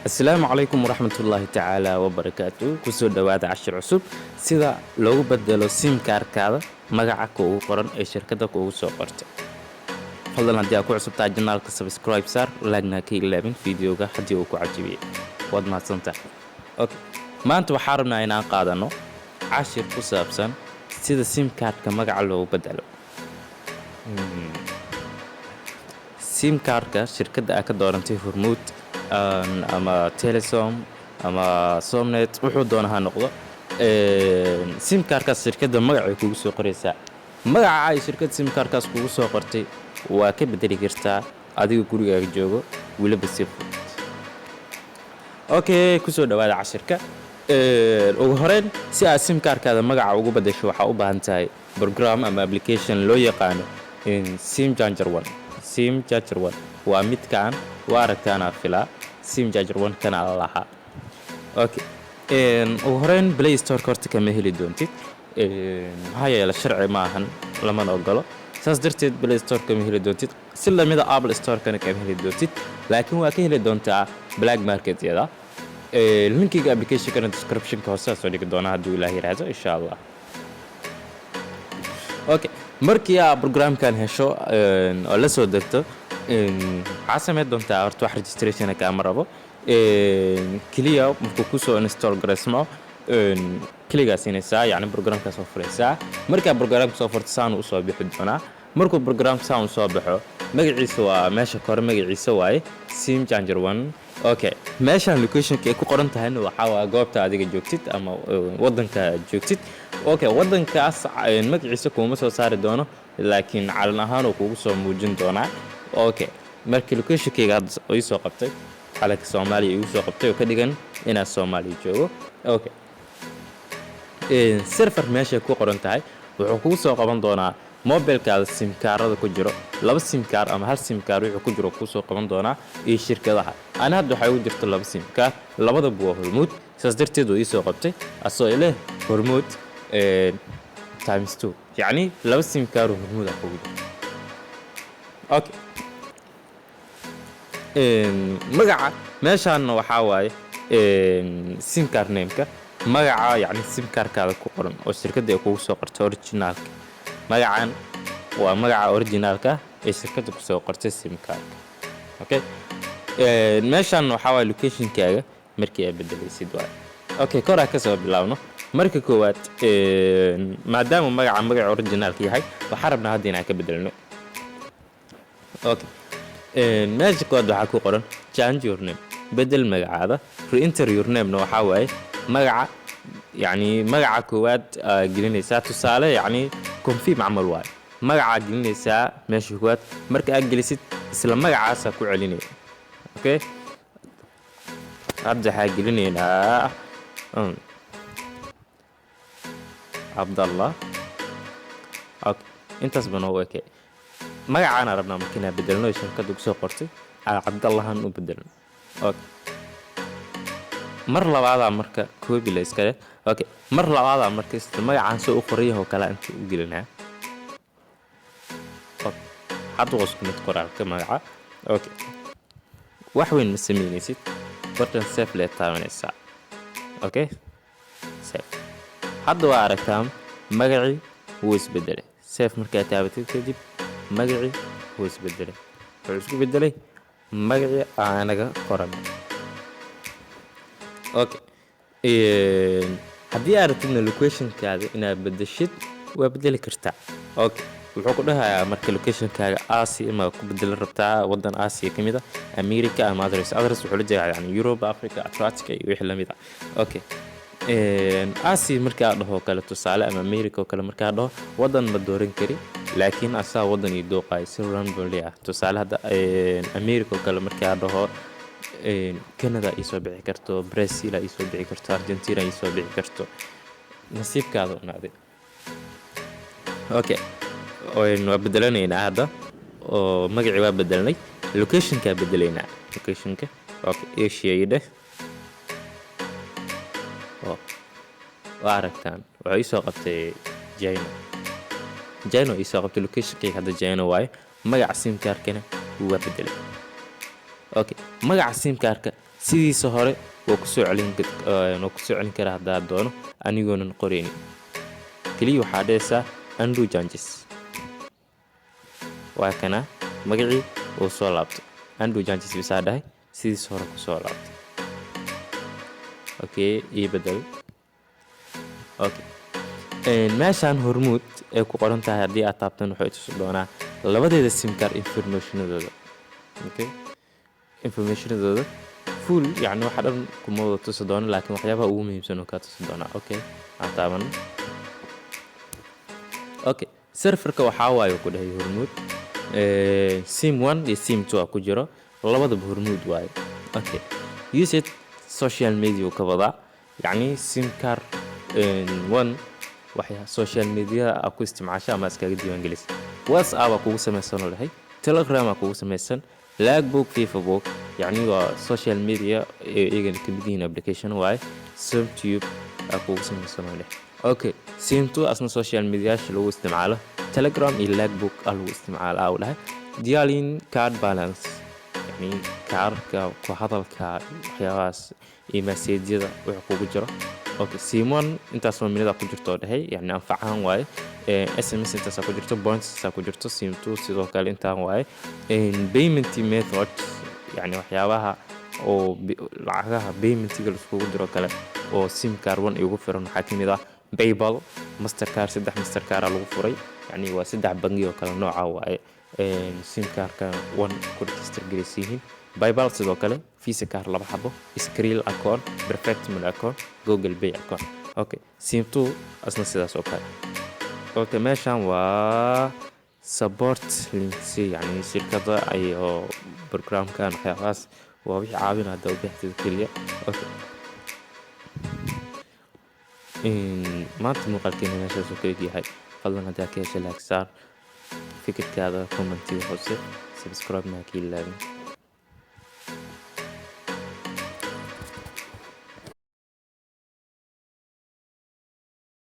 السلام عليكم ورحمة الله تعالى وبركاته كسو دواد عشر عصب سيدا لو بدلو سيم كاركادا مقعا كو قرن اي شركة كو سو قرت فضل هدي اكو عصب تاع جنالك سبسكرايب سار لاقنا كي 11 فيديوغا حدي اوكو عجبي واد ما سنتا اوكي ما انتو حاربنا اينا قادنو عشر كسابسان سيدا سيم كاركا مقعا لو بدلو سيم كاركا شركة اكا دورنتي هرمود ama Telesom ama Somnet wuxuu doonaha noqdo sim cardkaas shirkadda magacay kugu soo qoraysaa magaca ay shirkadda sim cardkaas kugu soo qortay waa ka bedeli kartaa adiga gurigaaga joogo waliba si fudud okay ku soo dhawaada cashirka ugu horeen si aad sim cardkaada magaca ugu bedesho waxa u baahan tahay program ama application loo yaqaan sim changer one waa midkaan waa aragtaana filaa sim charger one kana laha okay ugu horeen play store korta kama heli doontid waxa yeelay sharci ma ahan lama ogolo saas darteed play store kama heli doontid si lamida apple store kana kama heli doontid laakiin waa ka heli doontaa black market yada linkiga application kana description ka hoose soo dhigi doona hadii ilaahay yiraahdo insha Allah okay markii aad programkan hesho oo la soo degto عاصمة دونتا أرتو registration كاميرا كليا مكوكوسو install جراسمه كليا سينسا يعني برنامج كسوفرسا مركب برنامج كسوفر تسان وصوب يحدنا مركب برنامج تسان وصوبحه مجلس سوا ماشى كار مجلس سواي سيم changer one أوكي ماشى اللوكيشن كيكو قرنت هنا وحاول جوابت هذيك جوكتيت أما وضن كجوكتيت أوكي وضن كاس مجلس كومس وصار دونه لكن على نهار وكوكوسو موجود دونه اوكي markii location-kayga ay soo qabtay xalka Soomaaliya ay soo qabtay oo ka dhigan inaa Soomaaliya joogo okay server meesha ku qoran tahay wuxuu ku soo qaban doonaa mobile-kaada sim card ku jiro laba sim card ama hal sim card wuxuu ku jiro ku soo qaban doonaa ee shirkadaha ana hadda waxa uu jirto laba sim card labada buu hormuud saas darteed oo soo qabtay asoo ilaa hormuud times 2 yani laba sim card hormuud ah ku jiro okay magaca meeshaan waxa waaye sim card name-ka magaca yani sim card-kaada ku qoran oo shirkadda ay kugu soo qortay original-ka magacan waa magaca original-ka ee shirkadda ku soo qortay sim card okay meeshaan waxa waaye location-kaaga markii aad bedelaysid waay okay kora ka soo bilaawno marka koowaad maadaama magaca original-ka yahay waxa rabnaa hadda inaan ka bedelno okay ماشي كود waxa ku qoran change your name bedel magacaada re-enter your name no waxa waaye magaca yani magaca koowaad gelinaysa tusaale yani confirm amal waay magaca gelinaysa meesha koowaad marka aad gelisid isla magacaasa ku celinay okay hadda ha gelinayna Abdullah okay intaas bano okay magacana rabna markina bedelno shirkadu ku soo qortay Abdullahan u bedelno okay mar labaad marka koobi la iska leh okay mar labaad marka magacaan soo u qorayo kala inta u gelinaa okay hadda wasku mid qoraalka magaca okay wax weyn ma sameynaysid button save la taabanaysa okay save hadda waa aragtaan magacii wuu isbedelay save marka taabatid kadib magaci wuu isbedelay wuxuu isku bedelay magaci aanaga qoran okay haddii aad rabtid location-kaaga inaad bedeshid waa bedeli kartaa okay wuxuu ku dhahayaa marka location-kaaga Asia ma ku bedeli rabtaa wadan Asia kamid ah America ama address wuxuu la jeedaa yani Europe Africa Atlantic iyo wixii la mid ah okay Asia marka aad dhaho kala tusaale ama America oo kale marka aad dhaho wadan ma dooran kari laakiin asaa wadan iyo dooqay si randomly ah tusaale hadda America oo kale marka aad dhaho Canada ay soo bixi karto Brazil ay soo bixi karto Argentina ay soo bixi karto nasiibkaada u naaday okay oo bedelanayna hadda oo magaci waa bedelnay location-ka bedelayna location-ka okay Asia ide واركتان وعيسو قبتي جاينو يسو قبتي لوكيشن كي هذا جاينو واي مقع سيم كاركنا هو بدله اوكي magaca sim kaarka sidiisa hore waa ku soo celin karaa haddaad doono anigoonan qoraynin. keliya waxaa dhehaysaa undo changes. waa kana magacii uu soo laabto undo changes bisaa dhahay sidiisa hore ku soo laabto. okay ii bedel. okay meeshaan hormuud ee ku qoran tahay haddii aad taabtan waxay tusi doonaa labadeeda sim card informationadooda. okay informationadooda full yani waxa dhan kuma wada tusi doono laakiin waxyaabaha ugu muhiimsan oo ka tusi doonaa. okay aan taaban. okay serverka waxaa waayo ku dhahay hormuud sim 1 iyo sim 2 ku jiro labadaba hormuud waayo. okay use it social media ka wada yani sim card 1 waxay social media ku isticmaashaa ama iskaga diiwaan gelis. WhatsApp kugu samaysan oo dhahay Telegram kugu samaysan Lagbook Facebook yani waa social media iyaga ka mid yihiin application waaye. SimTube kugu samaysan oo dhahay. okay sim2 asna social media lagu isticmaalo Telegram iyo Lagbook lagu isticmaalo oo dhahay dialing card balance yani kaarka ku hadalka waxyaabahaas iyo message-yada waxa kugu jiro. okay sim1 intaas oo minada ku jirto dhahay yani anfacahan waaye. SMS intaas ku jirto points ku jirto. sim2 sidoo kale intaan waaye. payment method yani waxyaabaha oo lacagaha payment-ga isku diro kale oo sim card 1 ugu firan waxa kamid ah PayPal, Mastercard, 3 Mastercard lagu furay yani waa 3 bangi oo kala nooca waaye. sim cardka 1 ku register gareysiin PayPal sidoo kale Visa card 2 xabo Skrill account Perfect Money account Google Pay account. okay sim2 asna sidaas oo kale. okay meeshan waa support links yani shirkada ayo programkan waxyaas waa wixii caawinaya dad bixinta kaliya. okay maanta muuqaalkeena meeshaas oo kale yahay fadlan hadaa ka heshay like saar fikirkaada comment hoose subscribe ma kiilaabin.